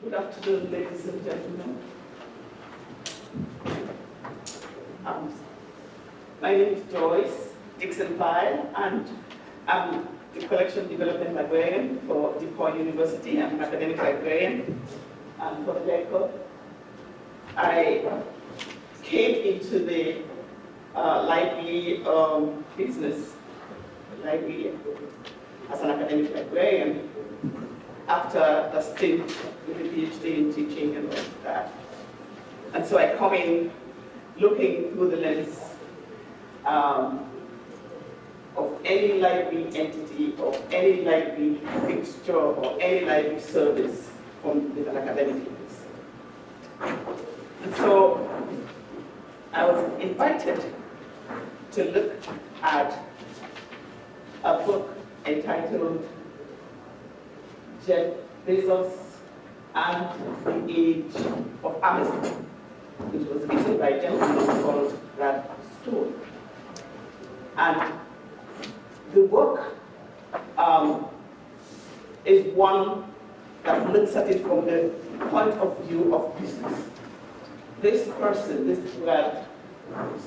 Good afternoon, ladies and gentlemen. My name is Joyce Dixon-Pyle, and I'm the Collection Development Librarian for DePaul University. I'm an academic librarian. And for the record, I came into the library business, library, as an academic librarian after a stint with a PhD in teaching and all of that. And so I come in looking through the lens of any library entity, or any library fixture, or any library service with an academic lens. And so I was invited to look at a book entitled Jeff Bezos and the Age of Amazon, which was written by a gentleman called Brad Stone. And the work is one that looks at it from the point of view of business. This person, this Brad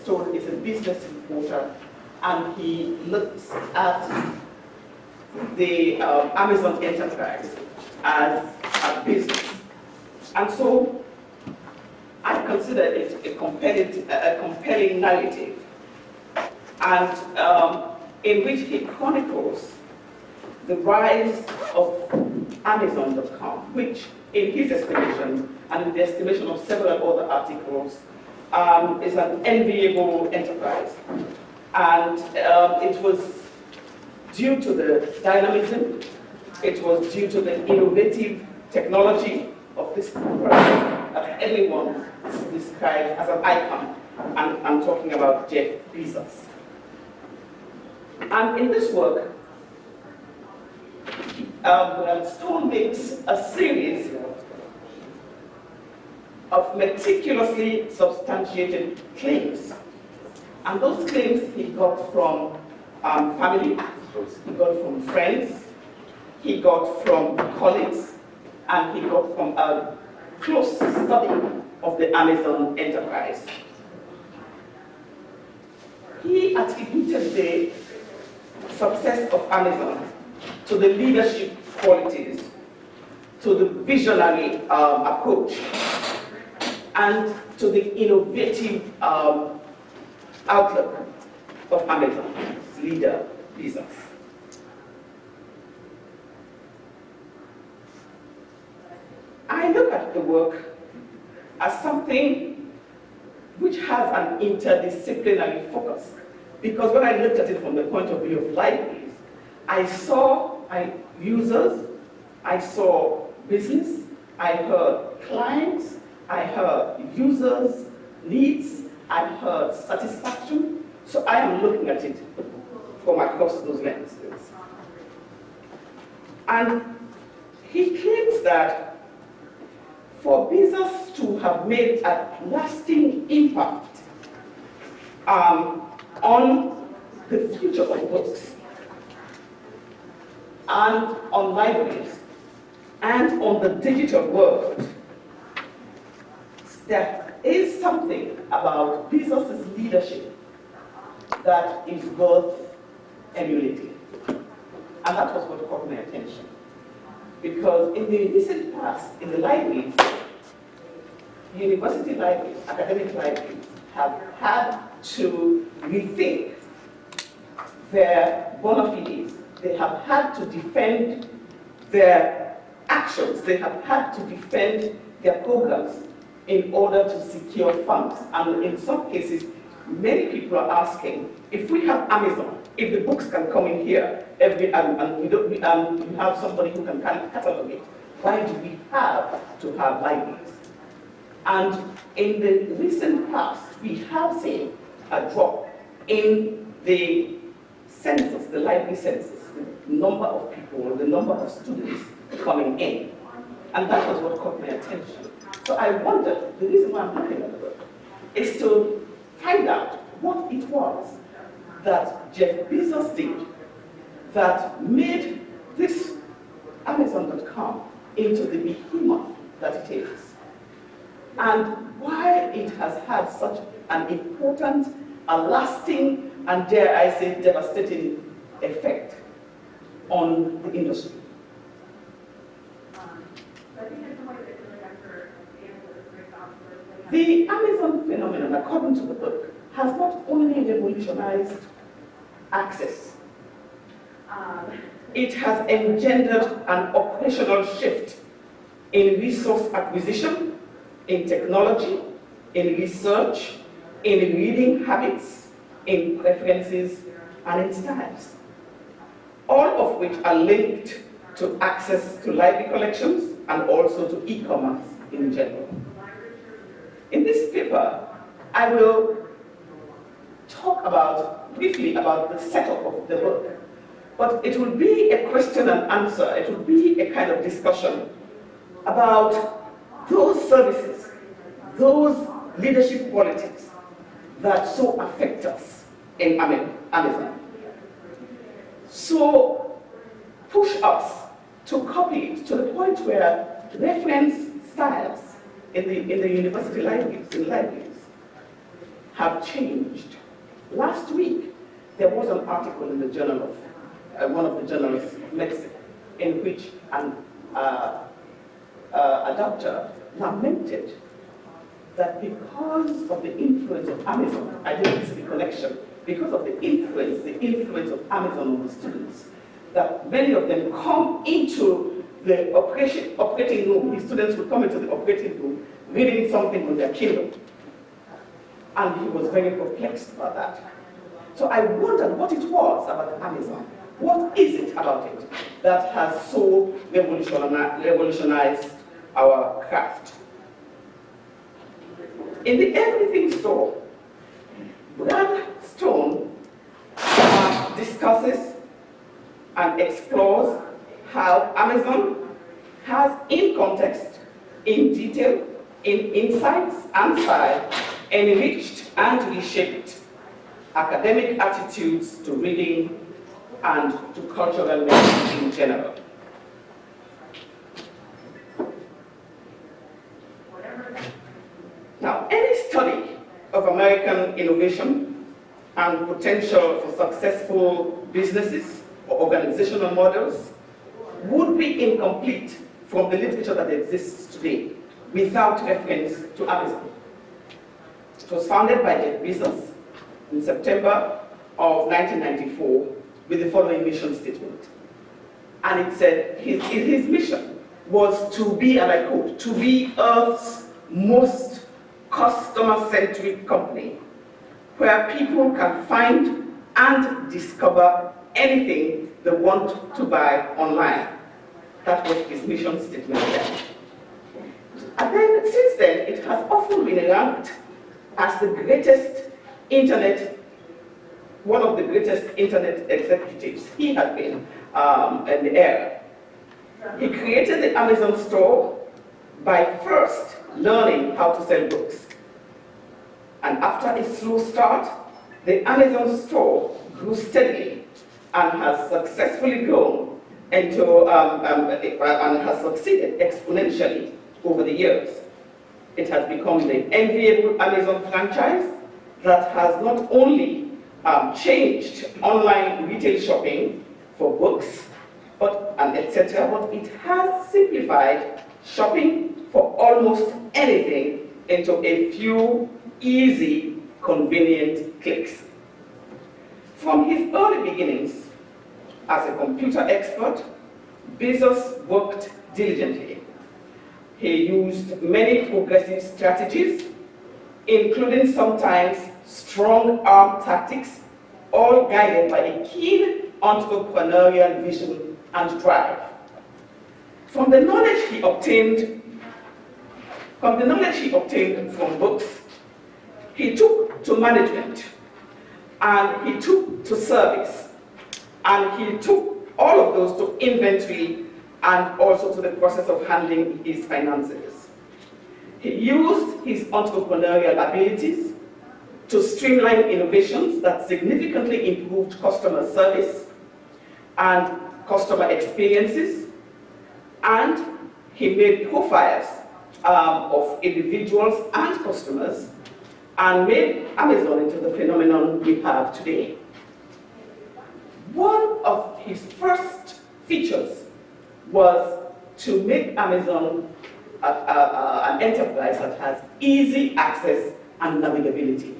Stone, is a business reporter, and he looks at the Amazon enterprise as a business. And so I consider it a compelling narrative, and in which he chronicles the rise of Amazon.com, which in his estimation, and in the estimation of several other articles, is an enviable enterprise. And it was due to the dynamism, it was due to the innovative technology of this person that everyone describes as an icon. And I'm talking about Jeff Bezos. And in this work, Stone makes a series of meticulously substantiated claims. And those claims he got from family, he got from friends, he got from colleagues, and he got from a close study of the Amazon enterprise. He attributed the success of Amazon to the leadership qualities, to the visionary approach, and to the innovative outlook of Amazon's leader, Bezos. I look at the work as something which has an interdisciplinary focus, because when I looked at it from the point of view of libraries, I saw users, I saw business, I heard clients, I heard users' needs, I heard satisfaction. So I am looking at it from across those lenses. And he claims that for Bezos to have made a lasting impact on the future of books, and on libraries, and on the digital world, there is something about Bezos' leadership that is worth emulating. And that was what caught my attention. Because in the recent past, in the libraries, university libraries, academic libraries, have had to rethink their bona fides. They have had to defend their actions. They have had to defend their programs in order to secure funds. And in some cases, many people are asking, if we have Amazon, if the books can come in here, and we have somebody who can catalog it, why do we have to have libraries? And in the recent past, we have seen a drop in the census, the library census, the number of people, the number of students coming in. And that was what caught my attention. So I wondered, the reason why I'm looking at the book is to find out what it was that Jeff Bezos did that made this Amazon.com into the behemoth that it is, and why it has had such an important, a lasting, and dare I say, devastating effect on the industry. The Amazon phenomenon, according to the book, has not only revolutionized access, it has engendered an operational shift in resource acquisition, in technology, in research, in reading habits, in preferences, and in styles, all of which are linked to access to library collections and also to e-commerce in general. In this paper, I will talk briefly about the setup of the book, but it will be a question and answer. It will be a kind of discussion about those services, those leadership qualities that so affect us in Amazon. So push us to copy it to the point where reference styles in the university libraries, have changed. Last week, there was an article in the journal of, one of the journals of medicine, in which a doctor lamented that because of the influence of Amazon, identity connection, because of the influence of Amazon on the students, that many of them come into the operating room. The students would come into the operating room reading something on their Kindle. And he was very perplexed about that. So I wondered what it was about Amazon. What is it about it that has so revolutionized our craft? In the Everything Store, Brad Stone discusses and explores how Amazon has, in context, in detail, in insights and style, enriched and reshaped academic attitudes to reading and to cultural learning in general. Now, any study of American innovation and potential for successful businesses or organizational models would be incomplete from the literature that exists today without reference to Amazon. It was founded by Jeff Bezos in September of 1994 with the following mission statement. And it said his mission was to be, and I quote, to be Earth's most customer-centric company, where people can find and discover anything they want to buy online. That was his mission statement then. And then, since then, it has often been ranked as the greatest internet, one of the greatest internet executives he has been in the era. He created the Amazon store by first learning how to sell books. And after a slow start, the Amazon store grew steadily and has successfully grown into, and has succeeded exponentially over the years. It has become the enviable Amazon franchise that has not only changed online retail shopping for books, and etc., but it has simplified shopping for almost anything into a few easy, convenient clicks. From his early beginnings as a computer expert, Bezos worked diligently. He used many progressive strategies, including sometimes strong arm tactics, all guided by a keen entrepreneurial vision and drive. From the knowledge he obtained from books, he took to management, and he took to service, and he took all of those to inventory and also to the process of handling his finances. He used his entrepreneurial abilities to streamline innovations that significantly improved customer service and customer experiences, and he made profiles of individuals and customers and made Amazon into the phenomenon we have today. One of his first features was to make Amazon an enterprise that has easy access and navigability.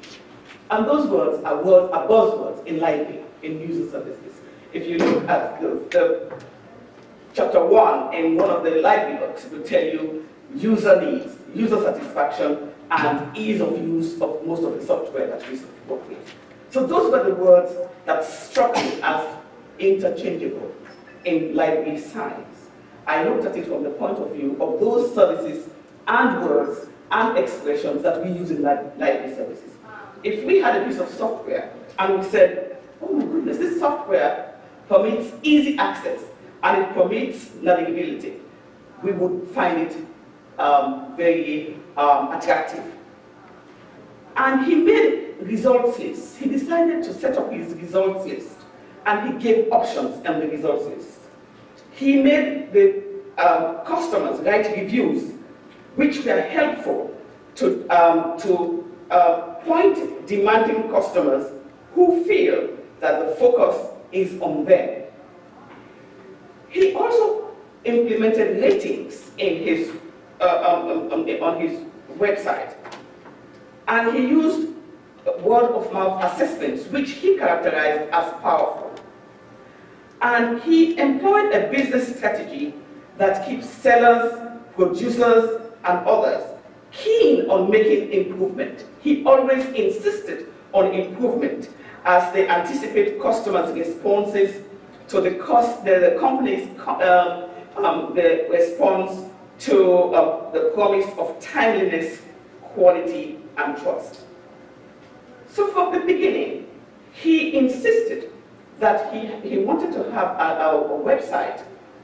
And those words are buzzwords in library, in user services. If you look at the chapter 1 in one of the library books, it will tell you user needs, user satisfaction, and ease of use of most of the software that we work with. So those were the words that struck me as interchangeable in library science. I looked at it from the point of view of those services and words and expressions that we use in library services. If we had a piece of software and we said, oh my goodness, this software permits easy access and it permits navigability, we would find it very attractive. And he made results lists. He decided to set up his results list, and he gave options on the results list. He made the customers write reviews, which were helpful to point demanding customers who feel that the focus is on them. He also implemented ratings in his on his website, and he used word-of-mouth assessments, which he characterized as powerful. And he employed a business strategy that keeps sellers, producers, and others keen on making improvement. He always insisted on improvement as they anticipate customers' responses to the company's the response to the promise of timeliness, quality, and trust. So from the beginning, he insisted that he wanted to have a website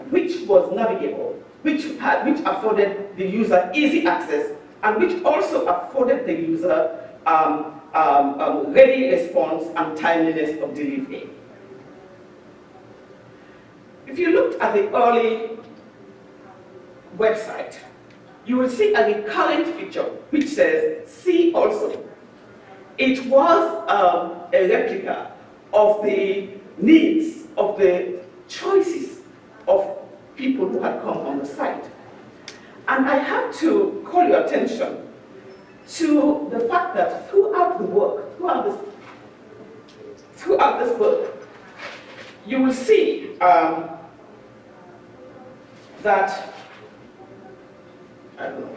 which was navigable, which afforded the user easy access, and which also afforded the user ready response and timeliness of delivery. If you looked at the early website, you will see a recurrent feature which says, see also. It was a replica of the needs, of the choices of people who had come on the site. And I have to call your attention to the fact that throughout this book, you will see that, I don't know.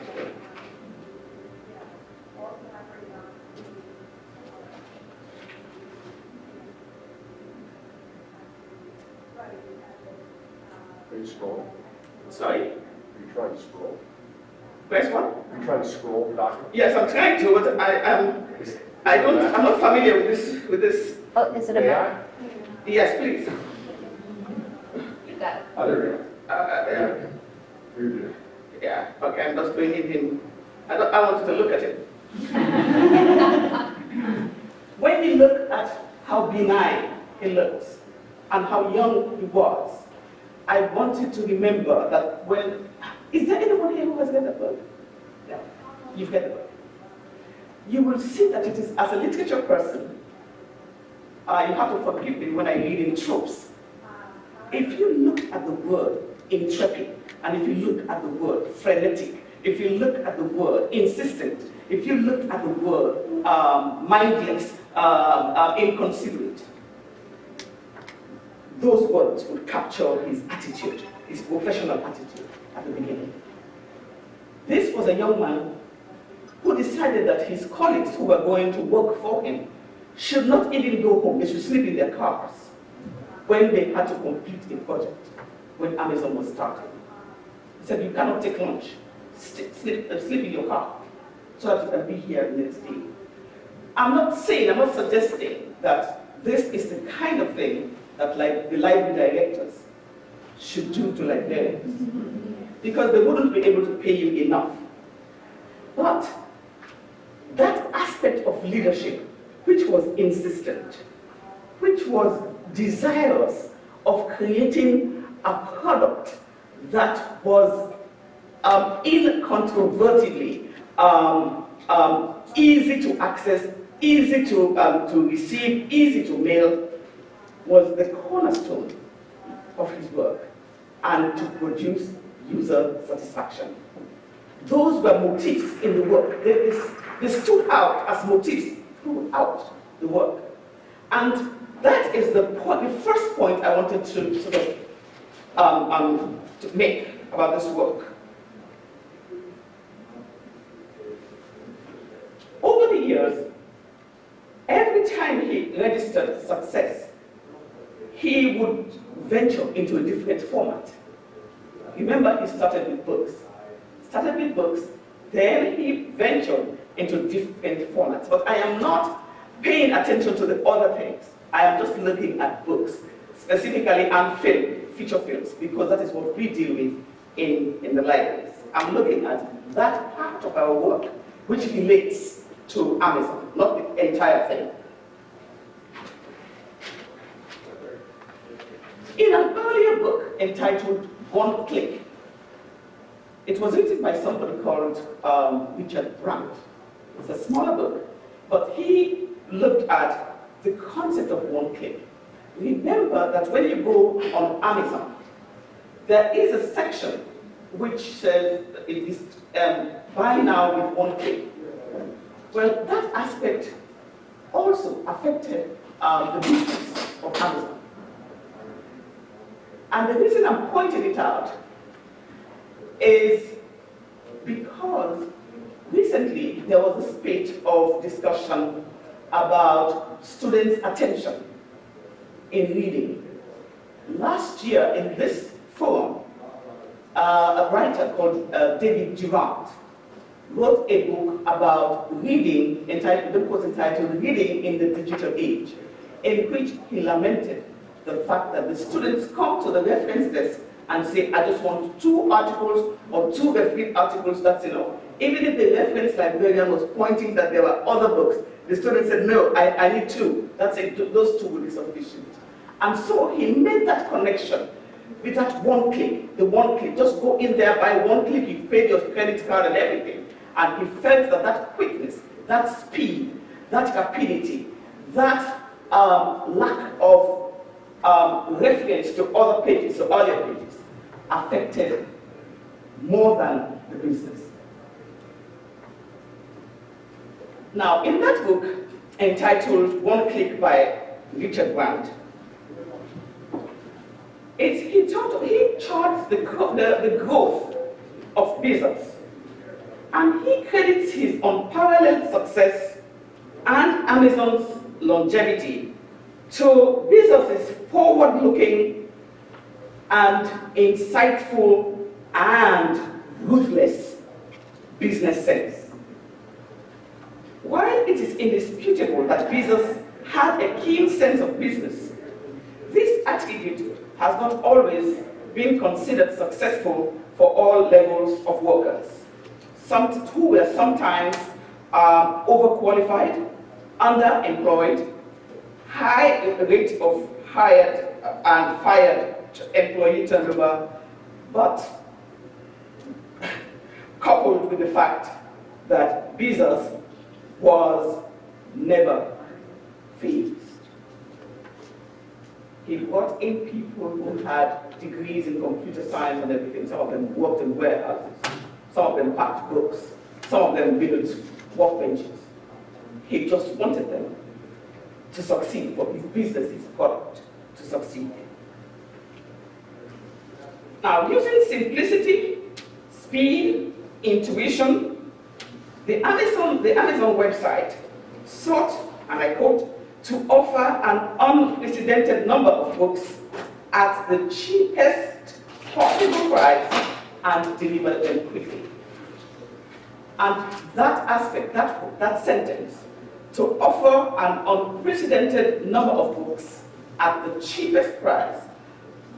Are you scroll? Sorry? Are you trying to scroll? Press one? Are you trying to scroll, Doctor? Yes, I'm trying to, but I'm not familiar with this. Oh, is it a map? Yes, please. You got it. Oh, there you Yeah. go. You do. Yeah, okay, I'm just bringing him. I want you to look at it. When you look at how benign he looks and how young he was, I want you to remember that is there anyone here who has read the book? No, you've read the book. You will see that it is, as a literature person, you have to forgive me when I read in tropes. If you look at the word intrepid, and if you look at the word frenetic, if you look at the word insistent, if you look at the word mindless, inconsiderate, those words would capture his attitude, his professional attitude at the beginning. This was a young man who decided that his colleagues who were going to work for him should not even go home, they should sleep in their cars when they had to complete a project, when Amazon was starting. He said, you cannot take lunch, sleep in your car, so that you can be here the next day. I'm not suggesting that this is the kind of thing that the library directors should do to librarians, because they wouldn't be able to pay you enough. But that aspect of leadership, which was insistent, which was desirous of creating a product that was incontrovertibly easy to access, easy to receive, easy to mail, was the cornerstone of his work and to produce user satisfaction. Those were motifs in the work. They stood out as motifs throughout the work. And that is the first point I wanted to sort of to make about this work. Over the years, every time he registered success, he would venture into a different format. Remember, he started with books. Then he ventured into different formats. But I am not paying attention to the other things. I am just looking at books, specifically and film, feature films, because that is what we deal with in the libraries. I'm looking at that part of our work which relates to Amazon, not the entire thing. In an earlier book entitled One Click, it was written by somebody called Richard Brandt. It's a smaller book, but he looked at the concept of one click. Remember that when you go on Amazon, there is a section which says it is buy now with one click. Well, that aspect also affected the business of Amazon. And the reason I'm pointing it out is because recently there was a spate of discussion about students' attention in reading. Last year in this forum, a writer called David Durant wrote a book about reading, the book was entitled Reading in the Digital Age, in which he lamented the fact that the students come to the reference desk and say, I just want 2 articles or 2 reference articles, that's enough. Even if the reference librarian was pointing that there were other books, the student said, no, I need 2. That's it, those 2 will be sufficient. And so he made that connection with that one click, the one click. Just go in there, buy one click, you paid your credit card and everything. And he felt that that quickness, that speed, that rapidity, that lack of reference to other pages, to earlier pages, affected more than the business. Now, in that book, entitled One Click by Richard Brandt, he charts the growth of Bezos, and he credits his unparalleled success and Amazon's longevity to Bezos' forward-looking and insightful and ruthless business sense. While it is indisputable that Bezos had a keen sense of business, this attribute has not always been considered successful for all levels of workers, some who were sometimes overqualified, underemployed, high rate of hired and fired employee turnover, but coupled with the fact that Bezos was never phased. He brought in people who had degrees in computer science and everything. Some of them worked in warehouses, some of them packed books, some of them built workbenches. He just wanted them to succeed, for his business, his product to succeed. Now, using simplicity, speed, intuition, the Amazon website sought, and I quote, to offer an unprecedented number of books at the cheapest possible price and deliver them quickly. And that aspect, that sentence, to offer an unprecedented number of books at the cheapest price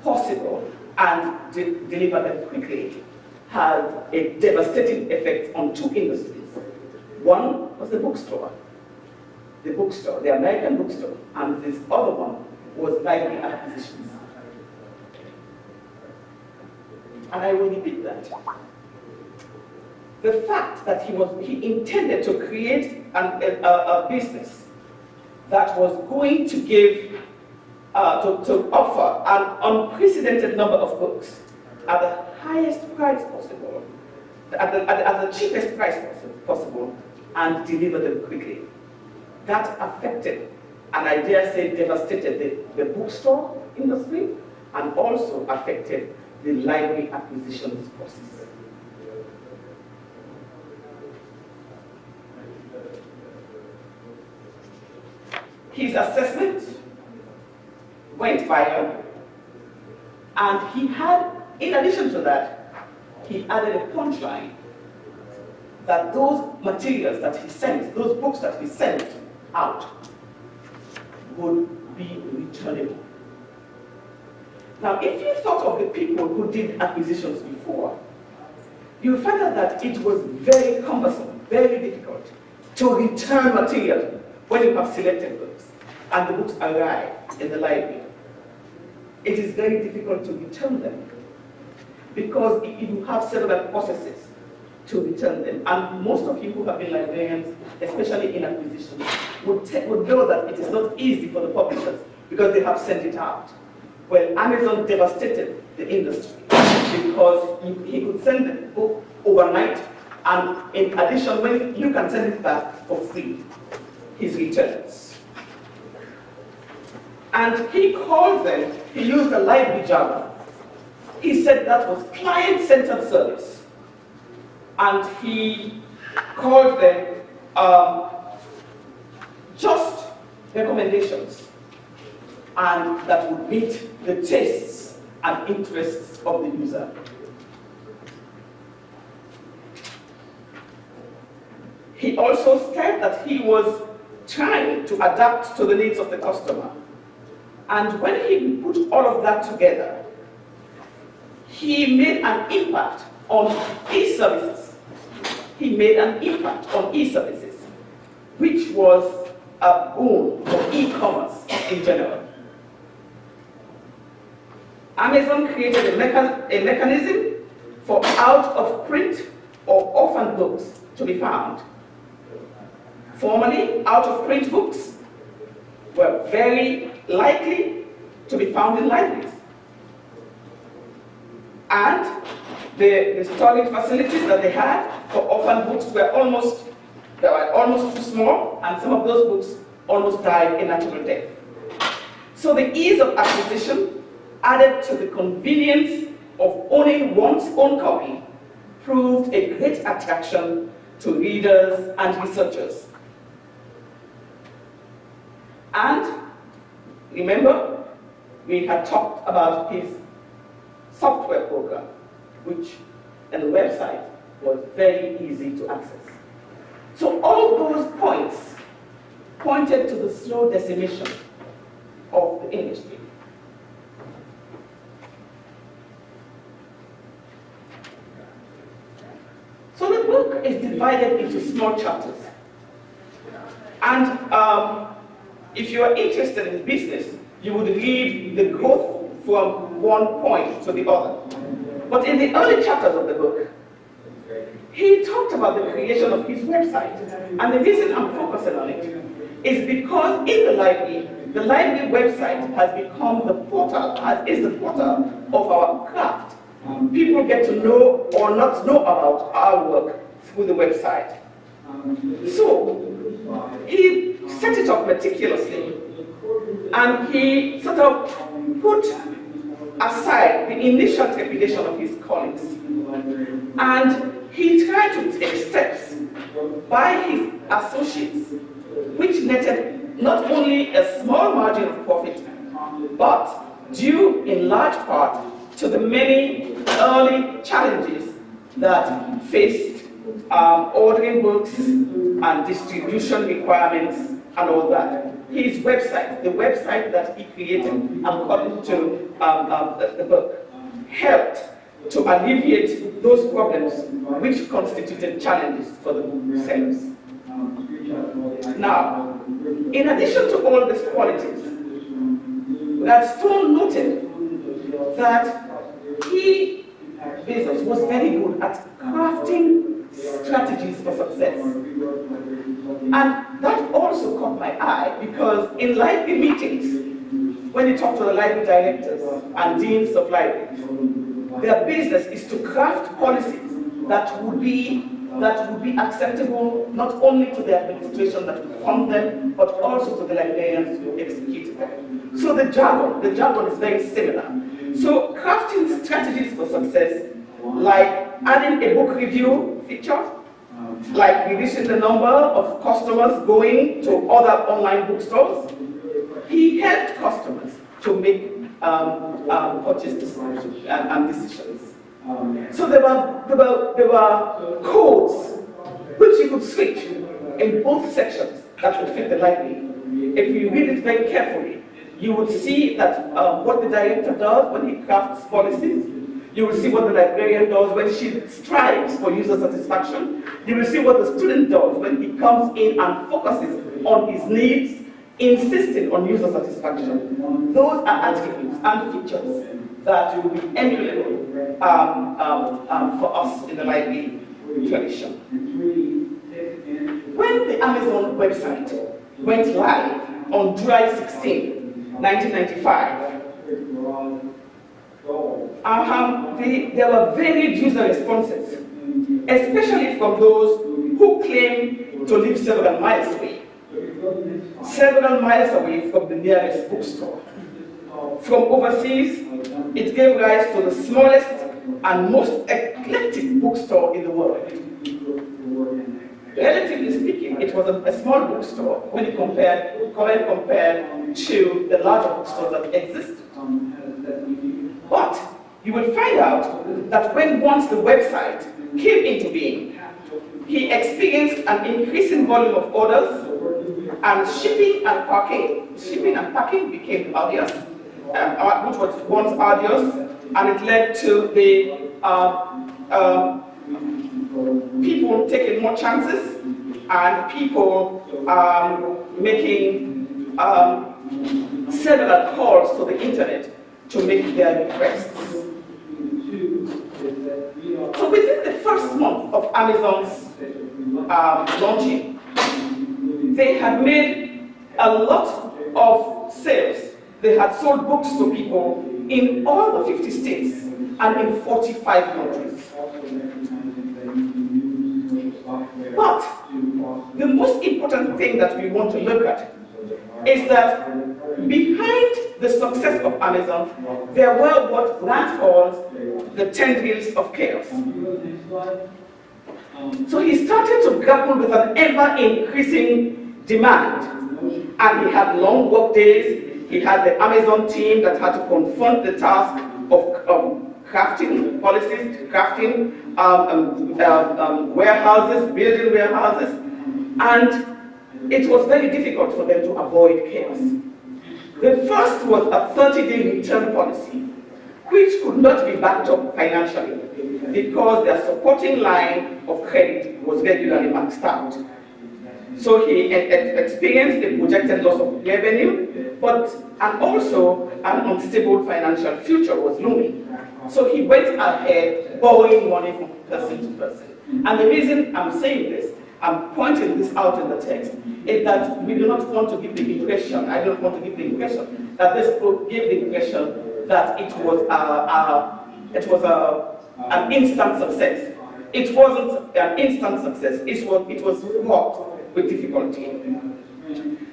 possible and deliver them quickly, had a devastating effect on 2 industries. One was the bookstore, the American bookstore, and this other one was library acquisitions. And I will repeat that. the fact that he intended to create a business that was going to give, to offer an unprecedented number of books at the highest price possible, at the cheapest price possible, and deliver them quickly. That affected, and I dare say devastated, the bookstore industry, and also affected the library acquisitions process. His assessment went viral, and he had, in addition to that, he added a punchline that those materials that he sent, those books that he sent out, would be returnable. Now, if you thought of the people who did acquisitions before, you find out that it was very cumbersome, very difficult to return material when you have selected books and the books arrive in the library. It is very difficult to return them because you have several processes to return them. And most of you who have been librarians, especially in acquisitions, would know that it is not easy for the publishers because they have sent it out. Well, Amazon devastated the industry because he could send the book overnight, and in addition, when you can send it back for free, his returns. And he called them, he used a library jargon. He said that was client-centered service. And he called them just recommendations, and that would meet the tastes and interests of the user. He also said that he was trying to adapt to the needs of the customer. And when he put all of that together, he made an impact on e-services. He made an impact on e-services, which was a boon for e-commerce in general. Amazon created a mechanism for out-of-print or orphan books to be found. Formerly, out-of-print books were very likely to be found in libraries. And the storage facilities that they had for orphan books were almost too small, and some of those books almost died a natural death. So the ease of acquisition, added to the convenience of owning one's own copy, proved a great attraction to readers and researchers. And remember, we had talked about his software program, which and the website was very easy to access. So all those points pointed to the slow decimation of the industry. So the book is divided into small chapters. And if you are interested in business, you would read the growth from one point to the other. But in the early chapters of the book, he talked about the creation of his website. And the reason I'm focusing on it is because in the library website has become the portal, is the portal of our craft. People get to know or not know about our work through the website. So he set it up meticulously, and he sort of put aside the initial trepidation of his colleagues, and he tried to take steps by his associates, which netted not only a small margin of profit, but due in large part to the many early challenges that faced ordering books and distribution requirements and all that. His website, the website that he created according to the book, helped to alleviate those problems which constituted challenges for the booksellers. Now, in addition to all these qualities, Gladstone noted that Bezos was very good at crafting strategies for success. And that also caught my eye because in library meetings, when you talk to the library directors and deans of libraries, their business is to craft policies that would be acceptable not only to the administration that will fund them, but also to the librarians who execute them. So the jargon is very similar. So crafting strategies for success, like adding a book review feature, like reducing the number of customers going to other online bookstores. He helped customers to make purchase decisions and decisions. So there were codes which you could switch in both sections that would fit the library. If you read it very carefully, you would see that what the director does when he crafts policies. You will see what the librarian does when she strives for user satisfaction. You will see what the student does when he comes in and focuses on his needs, insisting on user satisfaction. Those are attributes and features that will be emulable for us in the library tradition. When the Amazon website went live on July 16, 1995, there were varied user responses, especially from those who claim to live several miles away from the nearest bookstore. From overseas, it gave rise to the smallest and most eclectic bookstore in the world. Relatively speaking, it was a small bookstore when compared to the larger bookstores that exist. But you will find out that once the website came into being, he experienced an increasing volume of orders, and shipping and packing became arduous, which was once arduous, and it led to the people taking more chances and people making several calls to the internet to make their requests. So within the first month of Amazon's launching, they had made a lot of sales. They had sold books to people in all the 50 states and in 45 countries. But the most important thing that we want to look at is that behind the success of Amazon, there were what Grant calls the tendrils of chaos. So he started to grapple with an ever-increasing demand, and he had long work days. He had the Amazon team that had to confront the task of crafting policies, crafting warehouses, building warehouses, and it was very difficult for them to avoid chaos. The first was a 30-day return policy, which could not be backed up financially because their supporting line of credit was regularly maxed out. So he experienced a projected loss of revenue, and also an unstable financial future was looming. So he went ahead borrowing money from person to person. And the reason I'm saying this, I'm pointing this out in the text, is that we do not want to give the impression, I don't want to give the impression, that this book gave the impression that it was an instant success. It wasn't an instant success, it was fraught with difficulty.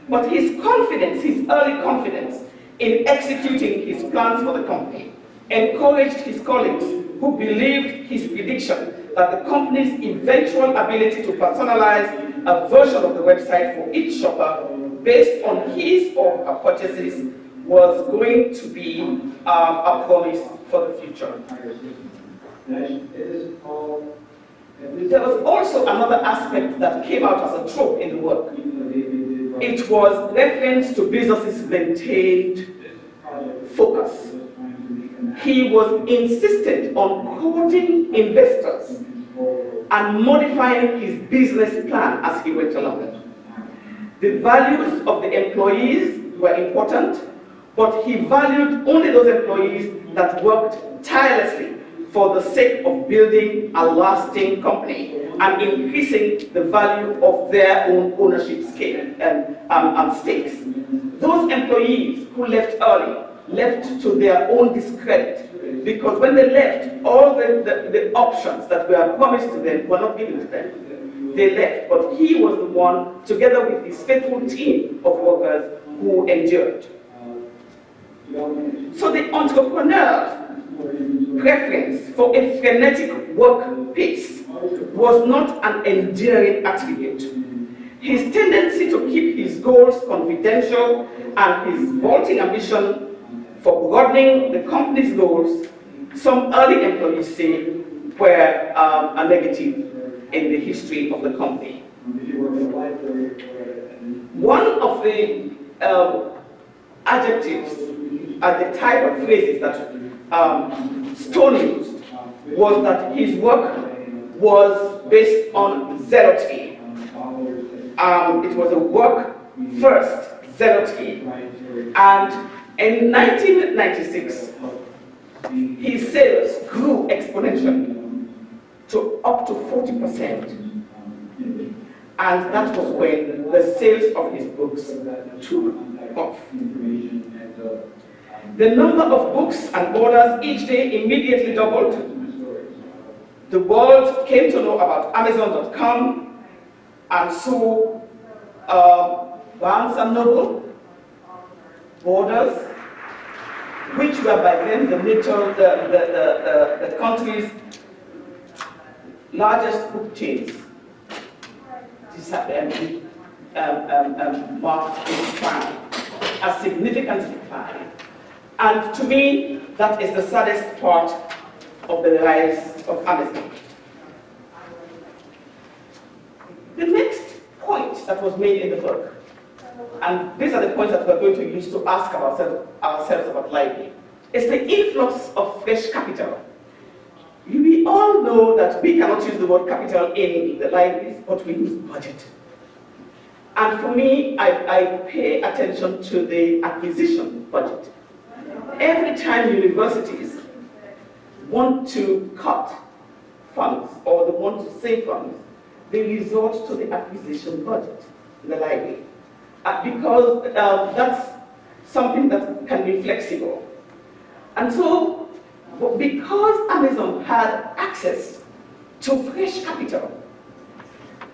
But his confidence, his early confidence in executing his plans for the company, encouraged his colleagues who believed his prediction that the company's eventual ability to personalize a version of the website for each shopper based on his or her purchases was going to be a promise for the future. There was also another aspect that came out as a trope in the work. It was reference to businesses' maintained focus. He was insistent on courting investors and modifying his business plan as he went along. The values of the employees were important, but he valued only those employees that worked tirelessly for the sake of building a lasting company and increasing the value of their own ownership scale and stakes. Those employees who left early left to their own discredit, because when they left, all the options that were promised to them were not given to them. They left, but he was the one, together with his faithful team of workers, who endured. So the entrepreneur's preference for a frenetic work pace was not an enduring attribute. His tendency to keep his goals confidential and his vaulting ambition for broadening the company's goals, some early employees say, were a negative in the history of the company. One of the adjectives the type of phrases that Stone used was that his work was based on zealotry. It was a work-first zealotry. And in 1996, his sales grew exponentially to up to 40%. And that was when the sales of his books took off. The number of books and orders each day immediately doubled. The world came to know about Amazon.com, and so Barnes & Noble, Borders, which were by then the country's largest book chains, marked a decline, a significant decline. And to me, that is the saddest part of the rise of Amazon. The next point that was made in the book, and these are the points that we're going to use to ask ourselves about library, is the influx of fresh capital. We all know that we cannot use the word capital in the libraries, but we use budget. And for me, I pay attention to the acquisition budget. Every time universities want to cut funds or they want to save funds, they resort to the acquisition budget in the library. Because that's something that can be flexible. And so, because Amazon had access to fresh capital,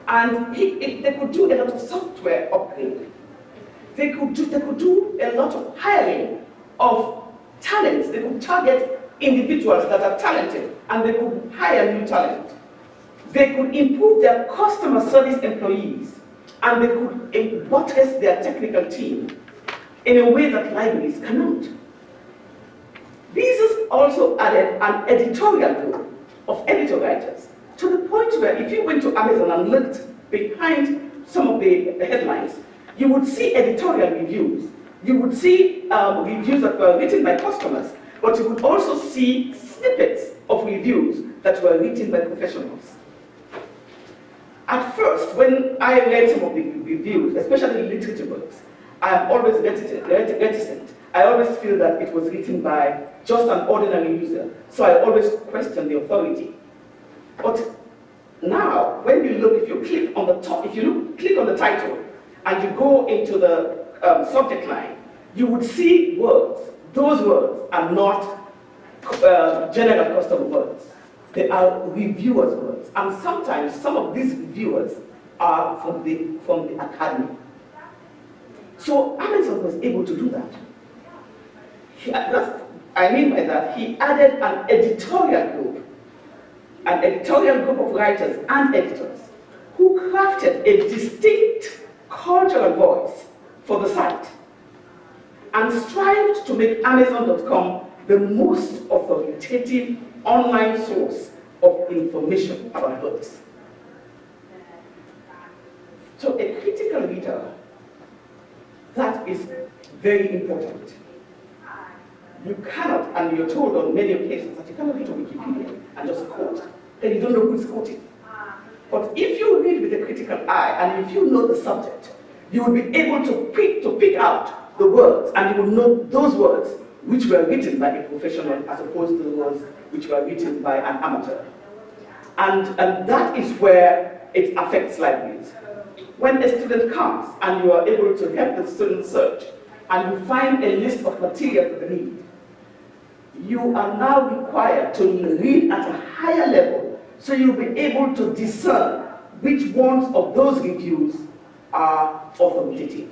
and they could do a lot of software upgrade, they could do a lot of hiring of talents. They could target individuals that are talented, and they could hire new talent. They could improve their customer service employees, and they could buttress their technical team in a way that libraries cannot. These also added an editorial group of editor writers, to the point where if you went to Amazon and looked behind some of the headlines, you would see editorial reviews. You would see reviews that were written by customers, but you would also see snippets of reviews that were written by professionals. At first, when I read some of the reviews, especially literature books, I am always reticent. I always feel that it was written by just an ordinary user, so I always question the authority. But now, when you look, if you click on the top, click on the title, and you go into the subject line, you would see words. Those words are not general customer words. They are reviewers' words. And sometimes some of these reviewers are from the academy. So Amazon was able to do that. I mean by that, he added an editorial group of writers and editors who crafted a distinct cultural voice for the site and strived to make Amazon.com the most authoritative online source of information about books. So a critical reader, that is very important. You cannot, and you're told on many occasions that you cannot read Wikipedia and just quote, then you don't know who's quoting. But if you read with a critical eye, and if you know the subject, you will be able to pick out the words, and you will know those words which were written by a professional as opposed to the ones which were written by an amateur. And that is where it affects libraries. When a student comes and you are able to help the student search and you find a list of material that they need, you are now required to read at a higher level so you'll be able to discern which ones of those reviews are authoritative.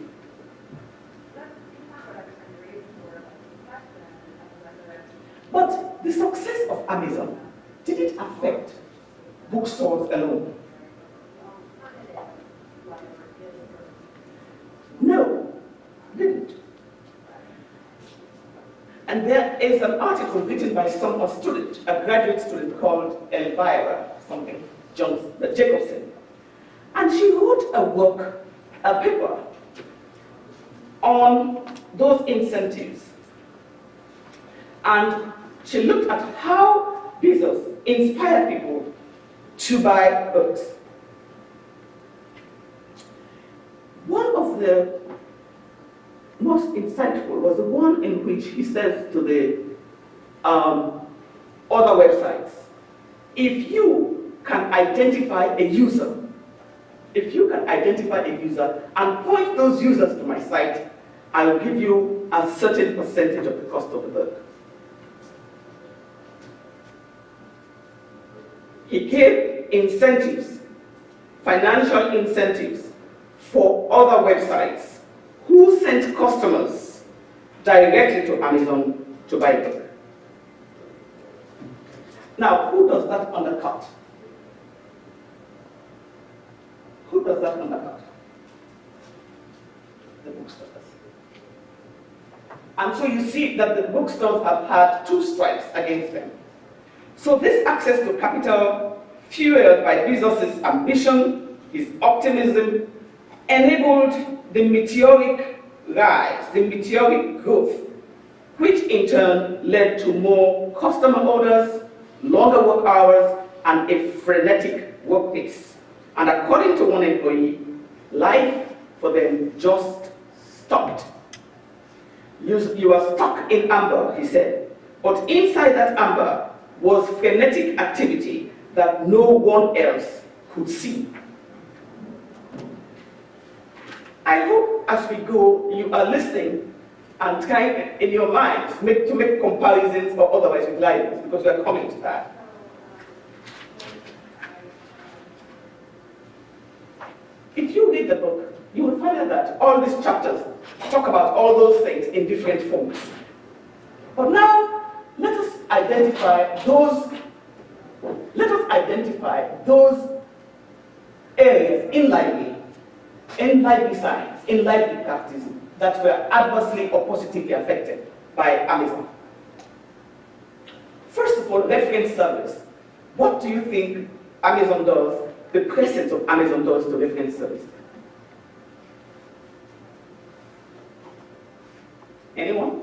But the success of Amazon, did it affect bookstores alone? No, it didn't. And there is an article written by a student, a graduate student called Elvira, Jacobson. And she wrote a paper on those incentives. And she looked at how Bezos inspired people to buy books. One of the most insightful was the one in which he says to the other websites, if you can identify a user, and point those users to my site, I will give you a certain percentage of the cost of the book. He gave incentives, financial incentives for other websites who sent customers directly to Amazon to buy a book. Now, who does that undercut? Who does that undercut? The bookstores. And so you see that the bookstores have had two strikes against them. So this access to capital, fueled by Bezos' ambition, his optimism, enabled the meteoric rise, the meteoric growth, which in turn led to more customer orders, longer work hours, and a frenetic work pace. And according to one employee, life for them just stopped. You are stuck in amber, he said, but inside that amber was frenetic activity that no one else could see. I hope as we go, you are listening and trying in your minds to make comparisons or otherwise with libraries, because we are coming to that. If you read the book, you will find out that all these chapters talk about all those things in different forms. But now, let us identify those areas in library science, in library practice, that were adversely or positively affected by Amazon. First of all, reference service. What do you think Amazon does, the presence of Amazon does to reference service? Anyone?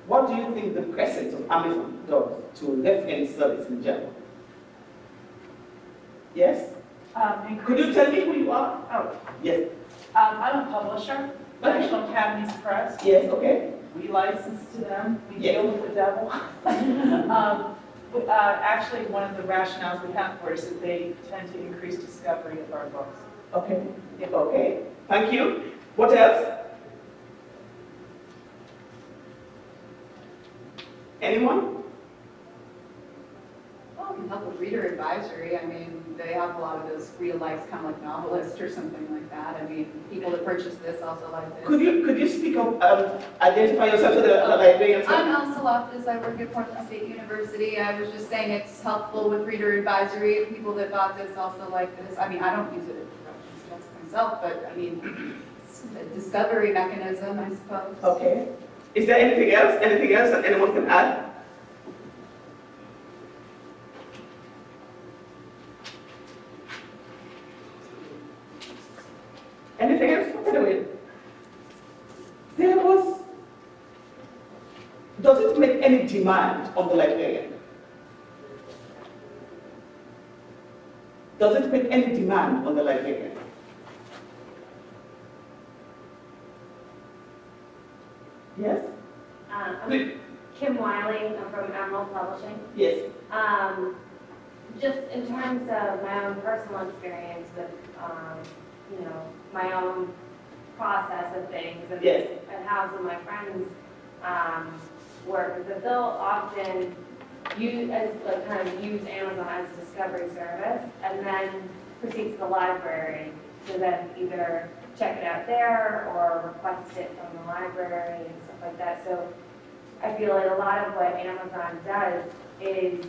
What do you think the presence of Amazon does to reference service in general? Yes? Could you tell me who you are? Oh, Yes. I'm a publisher, National Academies Press. Yes, okay. We license to them, we Yeah. deal with the devil. Actually, one of the rationales we have for it is that they tend to increase discovery of our books. Okay. Okay. Thank you. What else? Anyone? Well, it can help with reader advisory. I mean, they have a lot of those real life, kind of like novelist or something like that. I mean, people that purchase this also like this. Could you speak up, identify yourself to the librarian? I'm Elsa Loftus. I work at Portland State University. I was just saying it's helpful with reader advisory. People that bought this also like this. I mean, I don't use it as a reference myself, but I mean, it's a discovery mechanism, I suppose. Okay. Is there anything else? Anything else that anyone can add? Anything else? Anyway, does it make any demand on the librarian? Does it make any demand on the librarian? Yes? I'm Kim Wiley, I'm from Emerald Publishing. Yes. Just in terms of my own personal experience with, my own process of things and, Yes. and how some of my friends work, is that they'll often use Amazon as a discovery service and then proceed to the library to then either check it out there or request it from the library and stuff like that. So I feel like a lot of what Amazon does is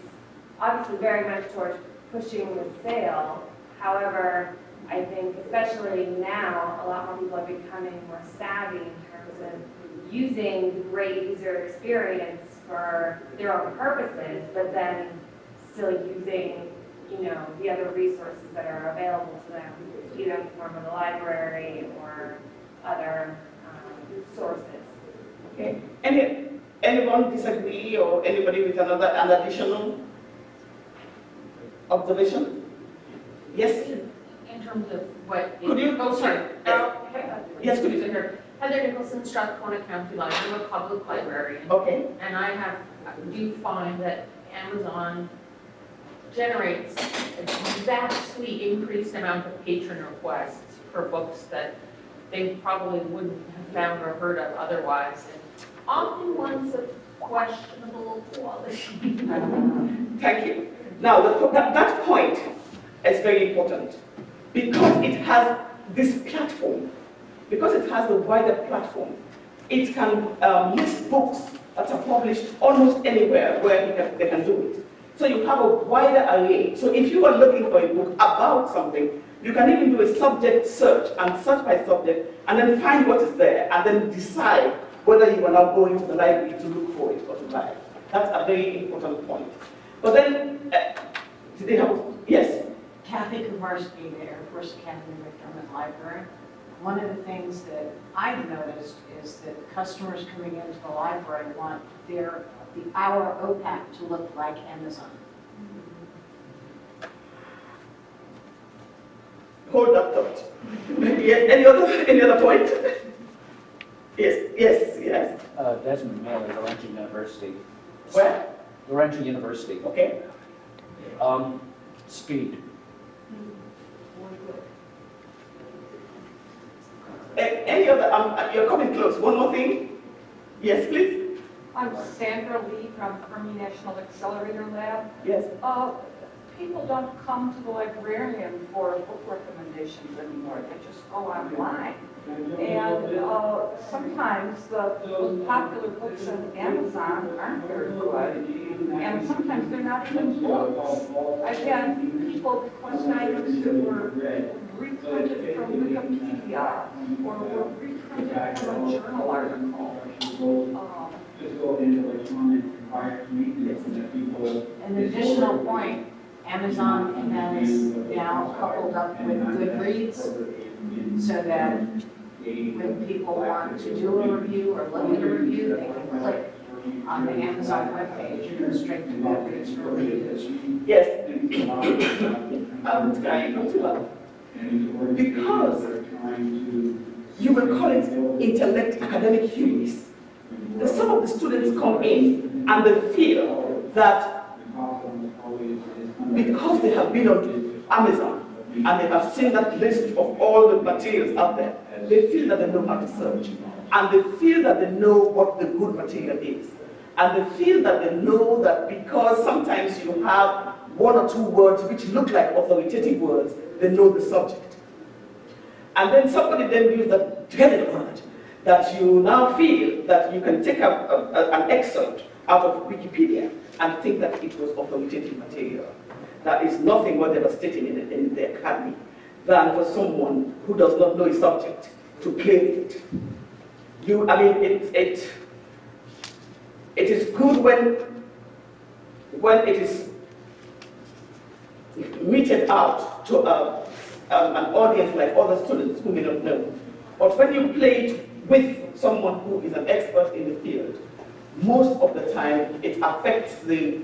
obviously very much towards pushing the sale. However, I think especially now, a lot more people are becoming more savvy in terms of using the great user experience for their own purposes, but then still using, the other resources that are available to them, either in the form of the library or other sources. Okay. Anyone disagree or anybody with an additional observation? Yes? In terms of what? Could you? Oh, sorry. Yes, could you? Heather Nicholson, Strathcona County Library, I'm a public librarian. Okay. And I do find that Amazon generates a vastly increased amount of patron requests for books that they probably wouldn't have found or heard of otherwise. And often ones of questionable quality. Thank you. Now, that point is very important because it has this platform, because it has the wider platform. It can list books that are published almost anywhere where they can do it. So you have a wider array. So if you are looking for a book about something, you can even do a subject search and search by subject and then find what is there and then decide whether you are now going to the library to look for it or to buy it. That's a very important point. But then, did they have, yes? Kathy Kowarski, the Air Force Academy McDermott Library. One of the things that I've noticed is that customers coming into the library want our OPAC to look like Amazon. Hold that thought. Yes, any other point? Yes. Desmond Miller, Laurentian University. Where? Laurentian University. Okay. Speed. Any other, you're coming close. One more thing? Yes, please. I'm Sandra Lee from Fermi National Accelerator Lab. Yes. People don't come to the librarian for book recommendations anymore. They just go online. And sometimes the most popular books on Amazon aren't very good. And sometimes they're not even books. I've had people request items that were reprinted from Wikipedia or were reprinted from a journal article. An additional point, Amazon has now coupled up with Goodreads so that when people want to do a review or look at a review, they can click on the Amazon webpage and go straight to Goodreads for reviews. Yes. Because you will call it intellect academic hubris. Some of the students come in and they feel that because they have been on Amazon and they have seen that list of all the materials out there, they feel that they know how to search. And they feel that they know what the good material is. And they feel that they know that because sometimes you have one or two words which look like authoritative words, they know the subject. And then somebody then used that dreaded word that you now feel that you can take an excerpt out of Wikipedia and think that it was authoritative material. That is nothing more devastating in the academy than for someone who does not know a subject to play with it. It is good when it is meted out to an audience like other students who may not know. But when you play it with someone who is an expert in the field, most of the time it affects the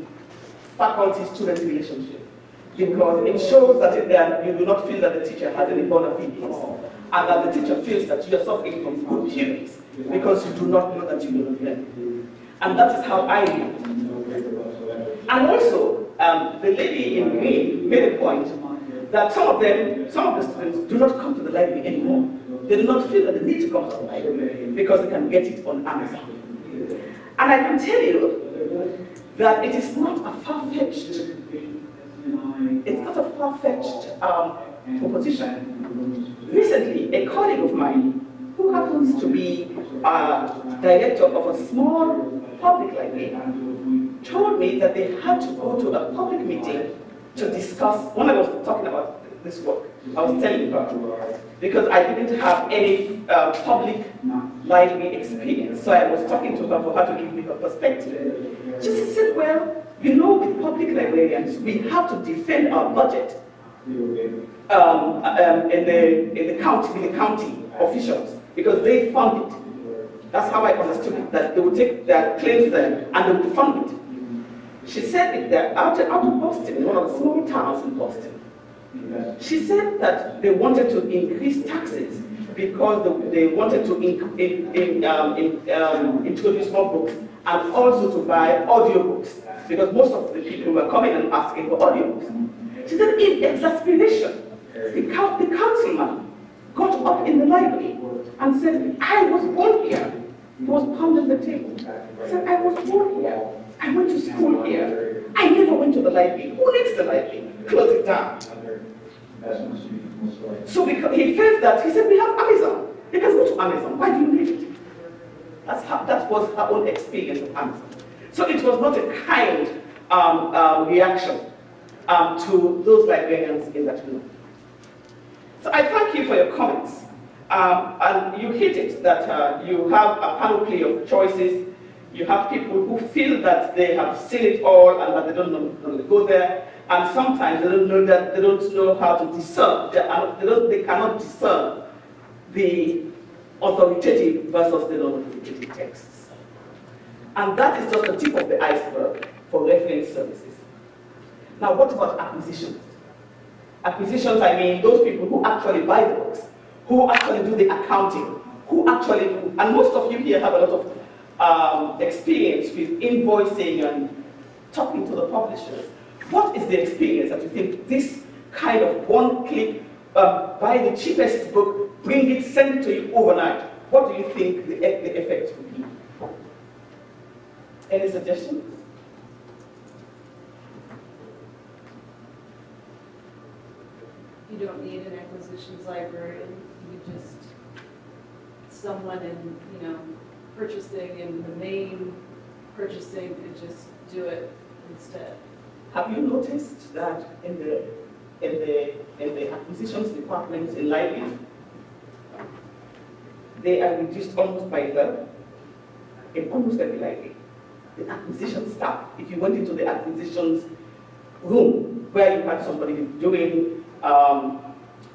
faculty-student relationship because it shows that you do not feel that the teacher has any bona fides and that the teacher feels that you are suffering from good hubris because you do not know that you do not learn. And that is how I read. And also, the lady in green made a point that some of the students do not come to the library anymore. They do not feel that they need to come to the library because they can get it on Amazon. And I can tell you that it is not a far-fetched, proposition. Recently, a colleague of mine, who happens to be director of a small public library, told me that they had to go to a public meeting to discuss, when I was talking about this work, I was telling her, because I didn't have any public library experience, so I was talking to her for her to give me her perspective. She said, well, you know, with public librarians, we have to defend our budget in the county officials, because they fund it. That's how I understood it, that they would take their claims there and they would fund it. She said that out of Boston, one of the small towns in Boston, she said that they wanted to increase taxes because they wanted to introduce more books and also to buy audiobooks, because most of the people were coming and asking for audiobooks. She said in exasperation, the councilman got up in the library and said, I was born here. He was pounding the table. He said, I was born here. I went to school here. I never went to the library. Who needs the library? Close it down. So because he felt that, he said, we have Amazon. You can go to Amazon. Why do you need it? That was her own experience of Amazon. So it was not a kind reaction to those librarians in that room. So I thank you for your comments. And you hit it, that you have a panoply of choices. You have people who feel that they have seen it all and that they don't know to go there. And sometimes they don't know how to discern. They cannot discern the authoritative versus the non-authoritative texts. And that is just the tip of the iceberg for reference services. Now, what about acquisitions? Acquisitions, I mean those people who actually buy the books, who actually do the accounting, who actually do, and most of you here have a lot of experience with invoicing and talking to the publishers. What is the experience that you think this kind of one-click, buy the cheapest book, bring it, send it to you overnight? What do you think the effect would be? Any suggestions? You don't need an acquisitions librarian. You just, someone in, purchasing and the main purchasing could just do it instead. Have you noticed that in the acquisitions departments in libraries, they are reduced almost by a third in almost every library? The acquisition staff, if you went into the acquisitions room where you had somebody doing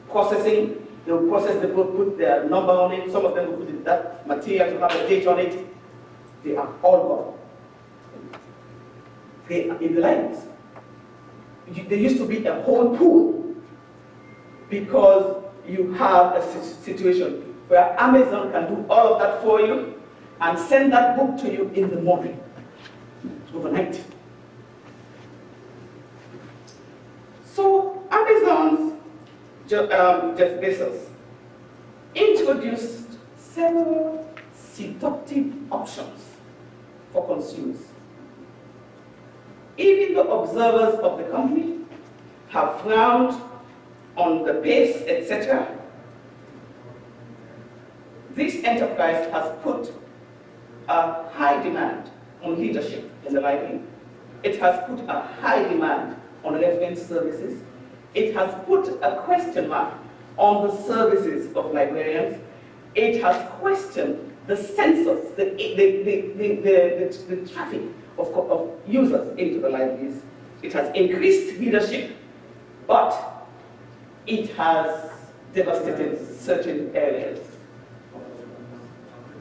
processing, they will process the book, put their number on it, some of them will put that material to have a date on it. They are all gone. They are in the libraries. There used to be a whole pool because you have a situation where Amazon can do all of that for you and send that book to you in the morning, overnight. So Amazon's Jeff Bezos introduced several seductive options for consumers. Even the observers of the company have frowned on the pace, etc. This enterprise has put a high demand on leadership in the library. It has put a high demand on reference services. It has put a question mark on the services of librarians. It has questioned the census, the traffic of users into the libraries. It has increased leadership, but it has devastated certain areas.